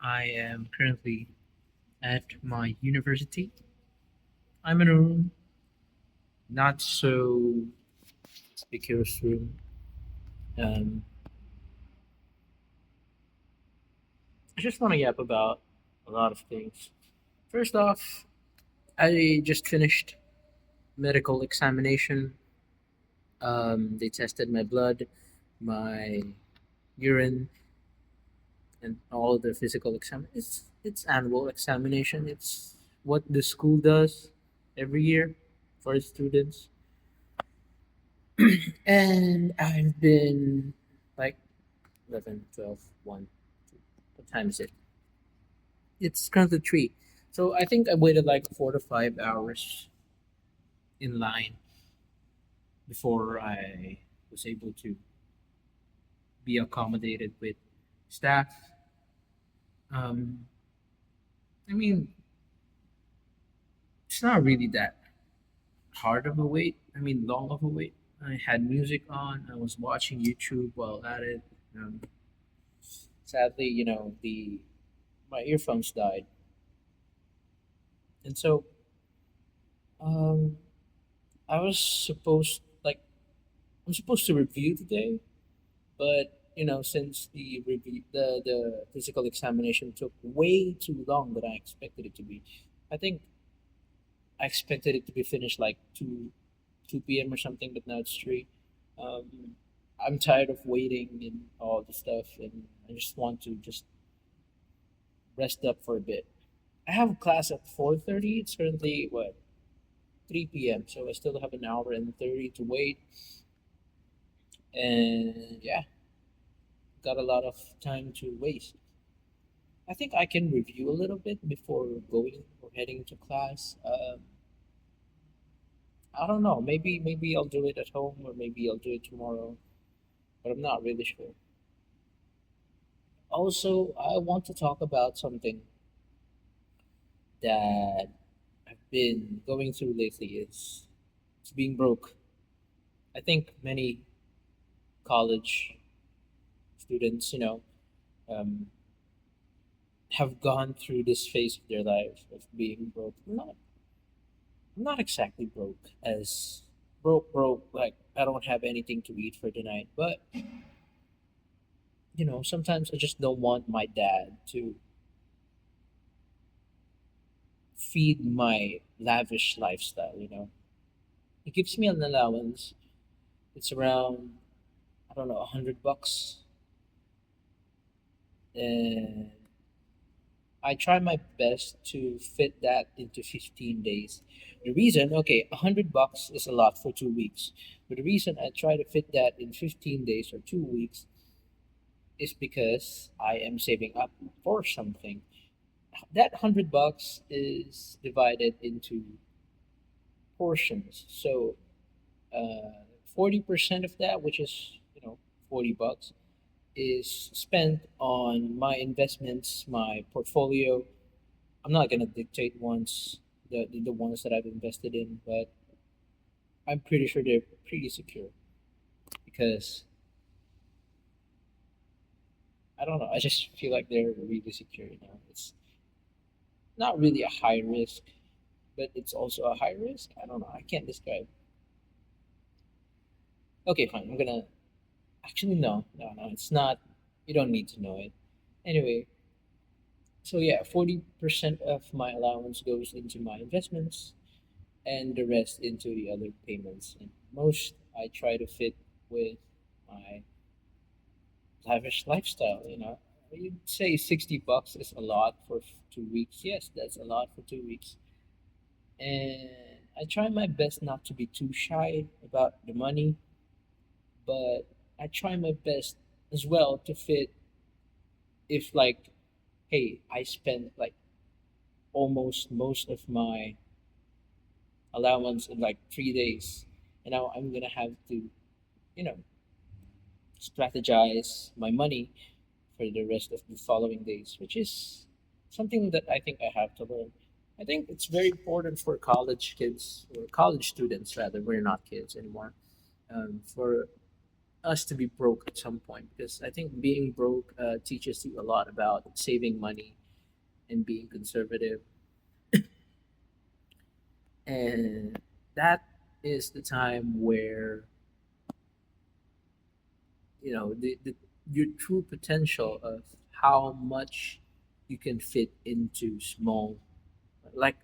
I am currently at my university. I'm in a room, not so conspicuous room. Um, I just want to yap about a lot of things. First off, I just finished medical examination. They tested my blood, my urine, and all the physical exam. It's annual examination. It's what the school does every year for its students. And I've been like 11, 12, 1, 2. What time is it? It's currently 3. So I think I waited like 4 to 5 hours in line before I was able to be accommodated with staff. Um, I mean, it's not really that hard of a wait. I mean, long of a wait. I had music on. I was watching YouTube while at it. Um, Sadly, the my earphones died, and so um, I was supposed like I'm supposed to review today, but since the physical examination took way too long than I expected it to be. I think I expected it to be finished like two p.m. or something, but now it's 3. Um, I'm tired of waiting and all the stuff, and I just want to just rest up for a bit. I have a class at 4:30. It's currently what 3 p.m. So I still have an hour and 30 to wait, and yeah, got a lot of time to waste. I think I can review a little bit before going or heading to class. I don't know. Maybe I'll do it at home, or maybe I'll do it tomorrow, but I'm not really sure. Also, I want to talk about something that I've been going through lately. It's being broke. I think many college students, um, have gone through this phase of their life of being broke. I'm not exactly broke as broke like I don't have anything to eat for the night, but sometimes I just don't want my dad to feed my lavish lifestyle. He gives me an allowance. It's around, I don't know, $100, and I try my best to fit that into 15 days. The reason, okay, $100 is a lot for 2 weeks, but the reason I try to fit that in 15 days or 2 weeks is because I am saving up for something. That $100 is divided into portions. So 40% of that, which is $40, is spent on my investments, my portfolio. I'm not gonna dictate the ones that I've invested in, but I'm pretty sure they're pretty secure because I don't know. I just feel like they're really secure. It's not really a high risk, but it's also a high risk. I don't know. I can't describe. Okay, fine. I'm gonna actually no, no, no. It's not. You don't need to know it. Anyway, so yeah, 40% of my allowance goes into my investments, and the rest into the other payments. And most I try to fit with my lavish lifestyle. You'd say $60 is a lot for 2 weeks. Yes, that's a lot for 2 weeks. And I try my best not to be too shy about the money, but I try my best as well to fit if like, hey, I spent like almost most of my allowance in like 3 days, and now I'm gonna have to, you know, strategize my money for the rest of the following days, which is something that I think I have to learn. I think it's very important for college kids or college students rather. We're not kids anymore. For us to be broke at some point because I think being broke teaches you a lot about saving money and being conservative, and that is the time where the your true potential of how much you can fit into small, like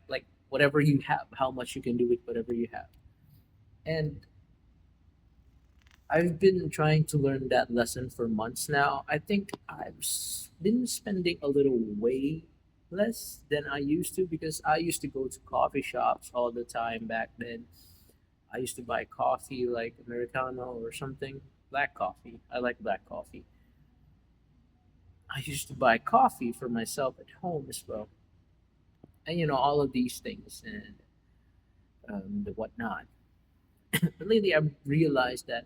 whatever you have, how much you can do with whatever you have. And I've been trying to learn that lesson for months now. I think been spending a little way less than I used to because I used to go to coffee shops all the time back then. I used to buy coffee like Americano or something, black coffee. I like black coffee. I used to buy coffee for myself at home as well. And all of these things and the whatnot. But lately I've realized that,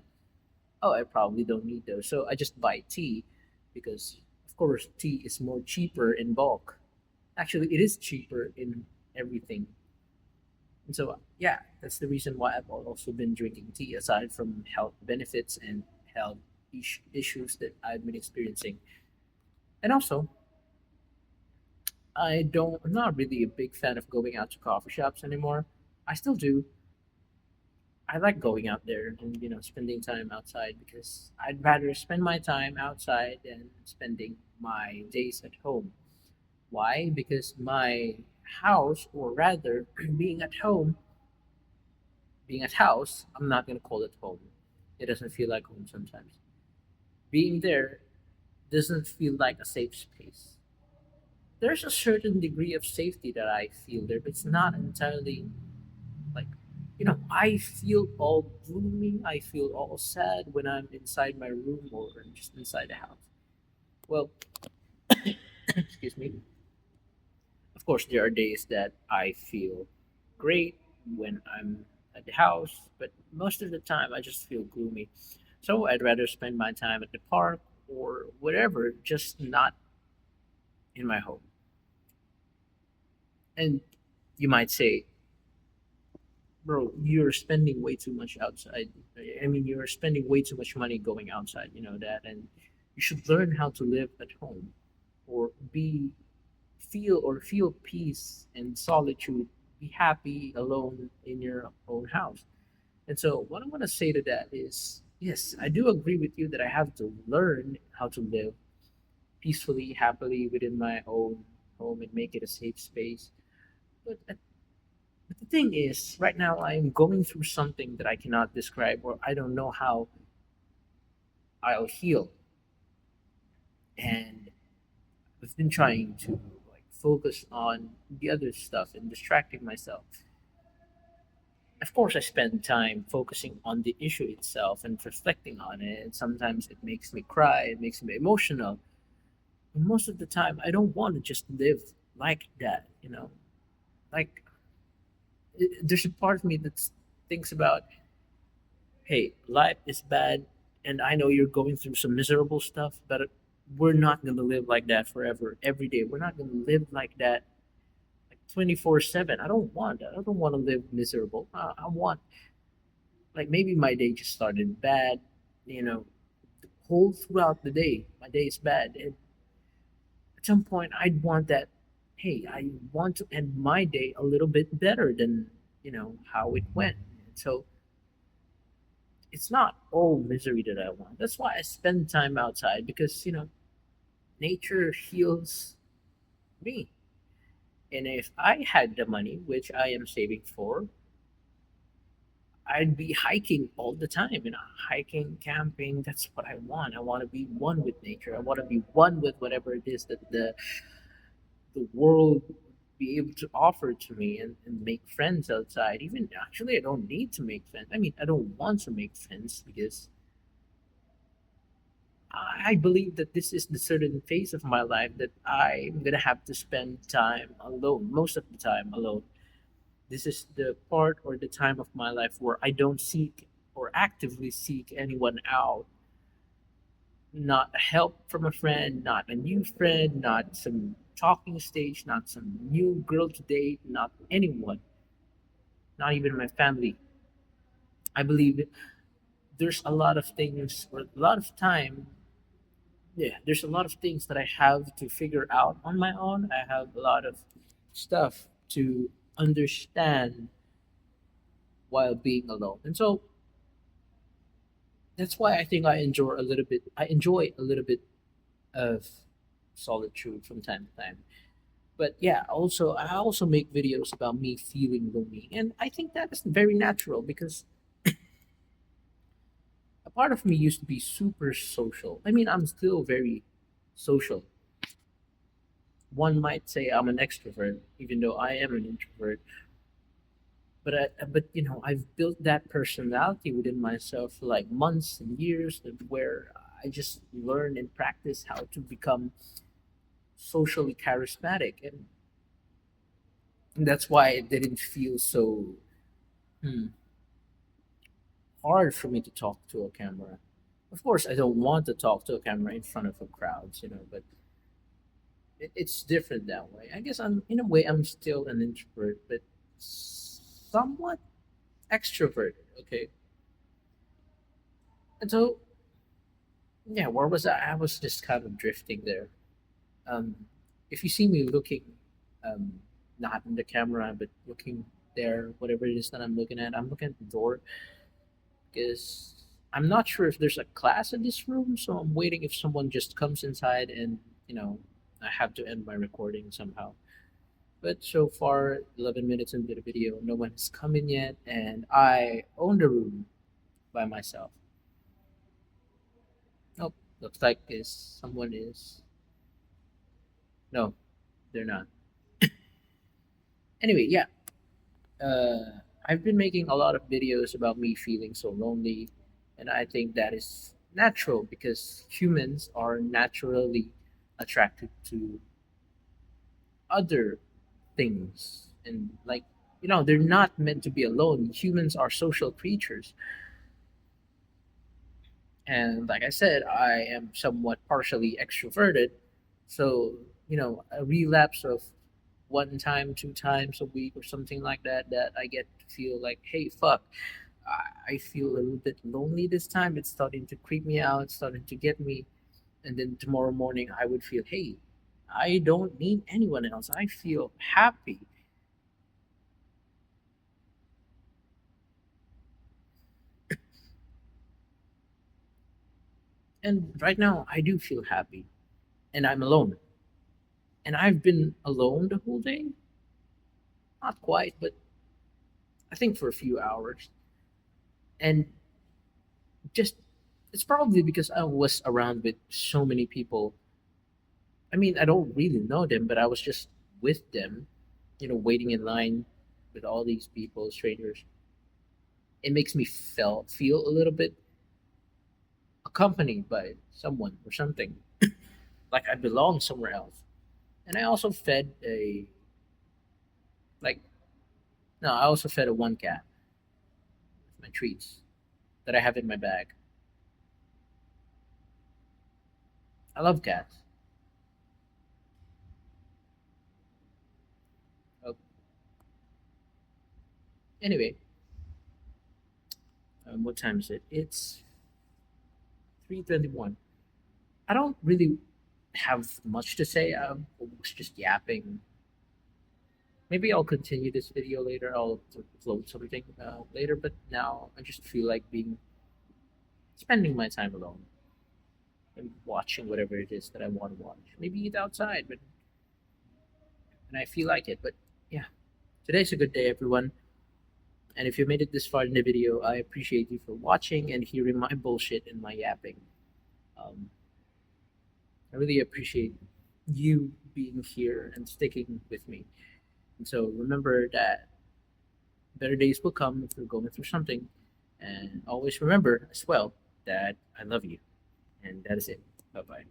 oh, I probably don't need those. So I just buy tea because, of course, tea is more cheaper in bulk. Actually, it is cheaper in everything. And so, yeah, that's the reason why I've also been drinking tea, aside from health benefits and health issues that I've been experiencing. And also, I'm not really a big fan of going out to coffee shops anymore. I still do. I like going out there and spending time outside because I'd rather spend my time outside than spending my days at home. Why? Because my house, or rather, being at home, being at house, I'm not gonna call it home. It doesn't feel like home sometimes. Being there doesn't feel like a safe space. There's a certain degree of safety that I feel there, but it's not entirely like, I feel all gloomy, I feel all sad when I'm inside my room or just inside the house. Well, excuse me. Of course, there are days that I feel great when I'm at the house, but most of the time I just feel gloomy. So I'd rather spend my time at the park or whatever, just not in my home. And you might say, bro, you're spending way too much outside. I mean, you're spending way too much money going outside, that, and you should learn how to live at home or feel peace and solitude, be happy alone in your own house. And so, what I want to say to that is, yes, I do agree with you that I have to learn how to live peacefully, happily within my own home and make it a safe space. But the thing is, right now I'm going through something that I cannot describe, or I don't know how I'll heal. And I've been trying to focus on the other stuff and distracting myself. Of course, I spend time focusing on the issue itself and reflecting on it. Sometimes it makes me cry, it makes me emotional. And most of the time, I don't want to just live like that. Like, there's a part of me that thinks about, hey, life is bad, and I know you're going through some miserable stuff, but we're not going to live like that forever, every day. We're not going to live like that, like 24/7. I don't want that. I don't want to live miserable. I want, like, maybe my day just started bad, you know, whole throughout the day, my day is bad. And at some point, I'd want that, hey, I want to end my day a little bit better than, how it went. So, it's not all misery that I want. That's why I spend time outside because nature heals me. And if I had the money, which I am saving for, I'd be hiking all the time. Hiking, camping. That's what I want. I want to be one with nature. I want to be one with whatever it is that the world be able to offer to me, and make friends outside. Even actually, I don't need to make friends. I mean, I don't want to make friends because I believe that this is the certain phase of my life that I'm gonna have to spend time alone, most of the time alone. This is the part or the time of my life where I don't seek or actively seek anyone out. Not help from a friend, not a new friend, not some talking stage, not some new girl to date, not anyone, not even my family. I believe there's a lot of things or a lot of time. Yeah, there's a lot of things that I have to figure out on my own. I have a lot of stuff to understand while being alone. And so that's why I think I enjoy a little bit of solitude from time to time. But yeah, also I also make videos about me feeling lonely. And I think that is very natural because a part of me used to be super social. I mean, I'm still very social. One might say I'm an extrovert, even though I am an introvert. But I've built that personality within myself for like months and years, where I just learn and practice how to become socially charismatic, and that's why it didn't feel so hmm, hard for me to talk to a camera. Of course, I don't want to talk to a camera in front of a crowd, but it's different that way. I guess in a way I'm still an introvert, but somewhat extrovert. Okay, and so yeah, where was I? I was just kind of drifting there. Um, if you see me looking, um, not in the camera, but looking there, whatever it is that I'm looking at, I'm looking at the door because I'm not sure if there's a class in this room, so I'm waiting if someone just comes inside and I have to end my recording somehow. But so far, 11 minutes into the video, no one has come in yet, and I own the room by myself. Nope, looks like is someone is. No, they're not. Anyway, yeah, I've been making a lot of videos about me feeling so lonely, and I think that is natural because humans are naturally attracted to other things. And, like, they're not meant to be alone. Humans are social creatures. And, like I said, I am somewhat partially extroverted. So, a relapse of one time, two times a week, or something like that, that I get to feel like, hey, fuck, I feel a little bit lonely this time. It's starting to creep me out, it's starting to get me. And then tomorrow morning, I would feel, hey, I don't need anyone else. I feel happy. And right now, I do feel happy. And I'm alone. And I've been alone the whole day. Not quite, but I think for a few hours. And just, it's probably because I was around with so many people. I mean, I don't really know them, but I was just with them, waiting in line with all these people, strangers. It makes me feel a little bit accompanied by someone or something, like I belong somewhere else. And I also fed a like no, I also fed a one cat with my treats that I have in my bag. I love cats. Oh, anyway, what time is it? It's 3:21. I don't really have much to say. I was just yapping. Maybe I'll continue this video later. I'll upload something later, but now I just feel like being spending my time alone and watching whatever it is that I want to watch. Maybe eat outside, but and I feel like it. But yeah, today's a good day, everyone. And if you made it this far in the video, I appreciate you for watching and hearing my bullshit and my yapping. Um, I really appreciate you being here and sticking with me. And so remember that better days will come if you're going through something. And always remember as well that I love you. And that is it. Bye bye.